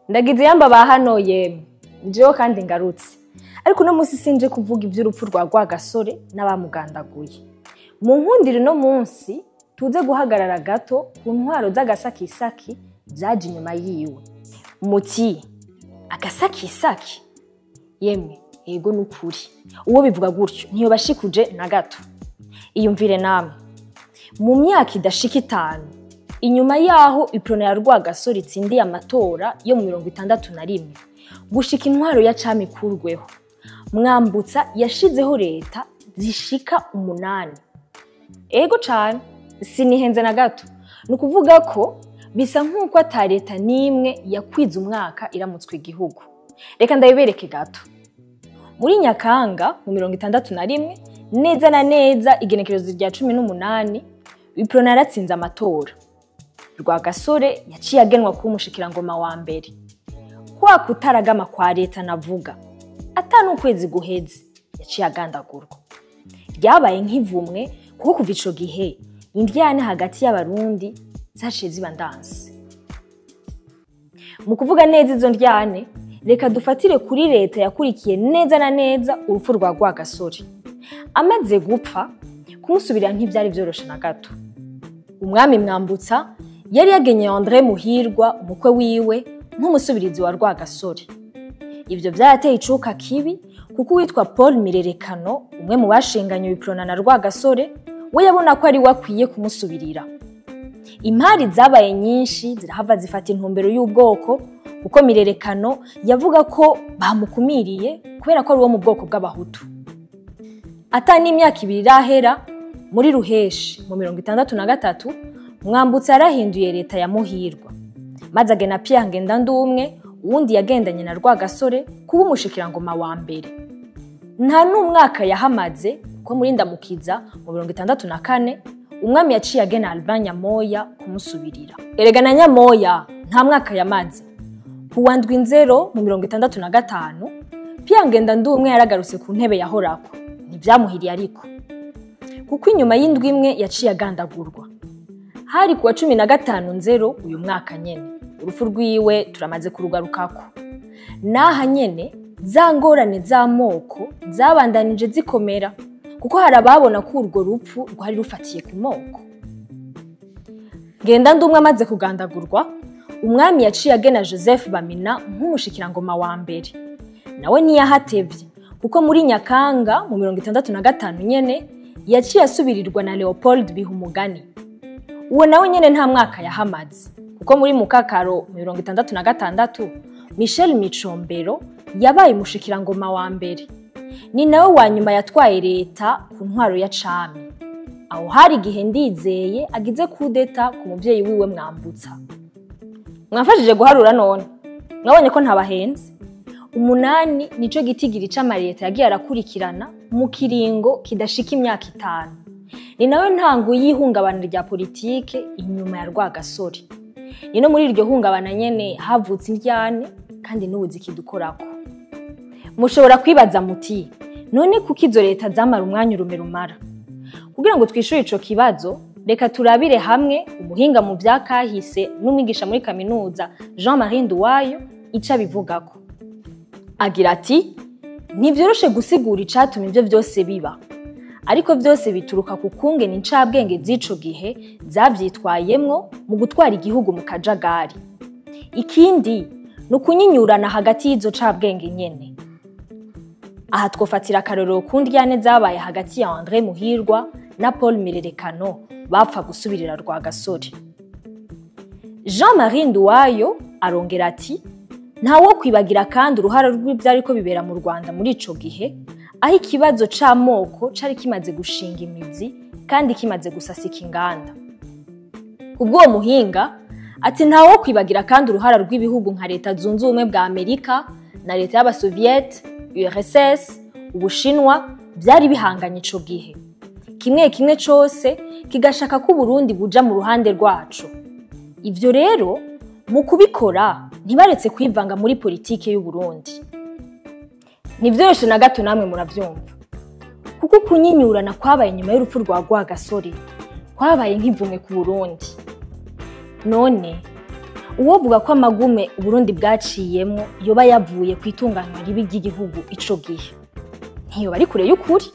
Ndagize yamba bahano yemwe njewe kandi ngarutse ariko no musi sinje kuvuga ivy'urupfu rwa Rwagasore n'abamugandaguye mu nkundire no munsi tuze guhagarara gato ku ntwaro z'agasakisaki zaje inyuma yiwe muti agasakisaki yemwe ego nukuri uwo bivuga gutyo niyo bashikuje na gato iyumvire namwe mu myaka idashika 5 inyuma yaho iprona ya Rwagasore itsindiye amatora yo mu 61 gushika intwaro ya cami kurweho Mwambutsa yashizeho leta zishika 8 ego cane sinihenze na gato nukuvuga ko bisa nkuko ata leta nimwe yakwiza umwaka iramutswe igihugu reka ndabibereke gato muri Nyakanga mu 61 neza na neza igenekerezo rya 18 iprona yaratsinze amatora Rwagasore yaciye agenwa ku mushikirangoma wa mbere kwa kutaragama kwa leta navuga atanu kwezi guheze yaciye agandagurwa ryabaye nk'ivumwe kuko kuva ico gihe indyane hagati y'abarundi zaciye ziba ndanse mu kuvuga neza izo ndyane reka dufatire kuri leta yakurikiye neza na neza urupfu rwa Rwagasore amaze gupfa kumusubirira ntivyari vyoroshe na gato umwami Mwambutsa yari yagenye André Muhirwa umukwe wiwe nk'umusubirizi wa Rwagasore ivyo vyarateye icuka kibi kuko witwa Paul Mirerekano umwe mu bashinganye iprona na Rwagasore we yabona ko ari wakwiye kumusubirira impari zabaye nyinshi zirahava zifata intumbero y'ubwoko kuko Mirerekano yavuga ko bamukumiriye kubera ko ari wo mu bwoko bw'abahutu atani imyaka 2 irahera muri Ruheshi mu 63 Mwambutsa yarahinduye leta ya Muhirwa maze agena Pierre Ngendandumwe uwundi yagendanye na Rwagasore kuba umushikirangoma wa mbere nta n'umwaka yahamaze ko muri Ndamukiza mu 64 umwami yaciye agena Albin Nyamoya kumusubirira erega na Nyamoya nta mwaka yamaze kuwa ndwi nzero mu 65 Pierre Ngendandumwe yaragarutse ku ntebe yahorako ntivyamuhiriye ariko kuko inyuma y'indwi imwe yaciye agandagurwa hari kuwa 15 nzero uyu mwaka nyene urupfu rwiwe turamaze kurugarukako naha nyene za ngorane z'amoko zabandanije zikomera kuko harababona ko urwo rupfu rwari rufatiye ku moko Ngendandumwe amaze kugandagurwa umwami yaciye agena Joseph Bamina nk'umushikirangoma wa mbere nawe niyahatevye kuko muri Nyakanga mu 65 nyene yaciye asubirirwa na Leopold Bihumugani uwo nawe nyene nta mwaka yahamaze kuko muri Mukakaro 66 Michel Micombero yabaye umushikirangoma wa mbere ni nawe wa nyuma yatwaye leta ku ntwaro ya cami aho hari gihe Ndizeye agize kudeta ku muvyeyi wiwe Mwambutsa mwafashije guharura none mwabonye ko ntabahenze 8 nico gitigiri c'amareta yagiye arakurikirana mu kiringo kidashika imyaka 5 ni nawe ntango yihungabana rya politike inyuma ya Rwagasore ni no muri iryo hungabana nyene havutse indyane kandi n'ubu zikidukorako mushobora kwibaza muti none kuko izo leta zamara umwanya rumara kugira ngo twishure ico kibazo reka turabire hamwe umuhinga mu vyakahise n'umwigisha muri kaminuza Jean-Marie Nduwayo ica bivugako agira ati ntivyoroshe gusigura icatuma ivyo vyose biba ariko vyose bituruka ku kungene incabwenge z'ico gihe zavyitwayemwo mu gutwara igihugu mu kajagari ikindi nukunyinyurana hagati y'izo cabwenge nyene aha twofatira akarorero kundyane zabaye hagati ya André Muhirwa na Paul Mirerekano bapfa gusubirira Rwagasore Jean-Marie Nduwayo arongera ati ntawo kwibagira kandi uruhara rw'ivyariko bibera mu Rwanda muri ico gihe aho ikibazo c'amoko cari kimaze gushinga imizi kandi kimaze gusasika inganda kubwo muhinga ati ntawo kwibagira kandi uruhara rw'ibihugu nka leta zunze ubumwe bwa Amerika na leta y'abasoviet URSS Ubushinwa byari bihanganye ico gihe kimwe cose kigashaka ko Burundi buja mu ruhande rwacu ivyo rero mu kubikora ntibaretse kwivanga muri politike y'u Burundi nivyoroshe na gato namwe muravyumva kuko kunyinyurana kwabaye nyuma y'urupfu rwa Rwagasore kwabaye nk'ivumwe ku Burundi none uwovuga ko amagume Uburundi bwaciyemwo yoba yavuye kwitunganywa ribi ry'igihugu ico gihe ntiyoba ari kure y'ukuri.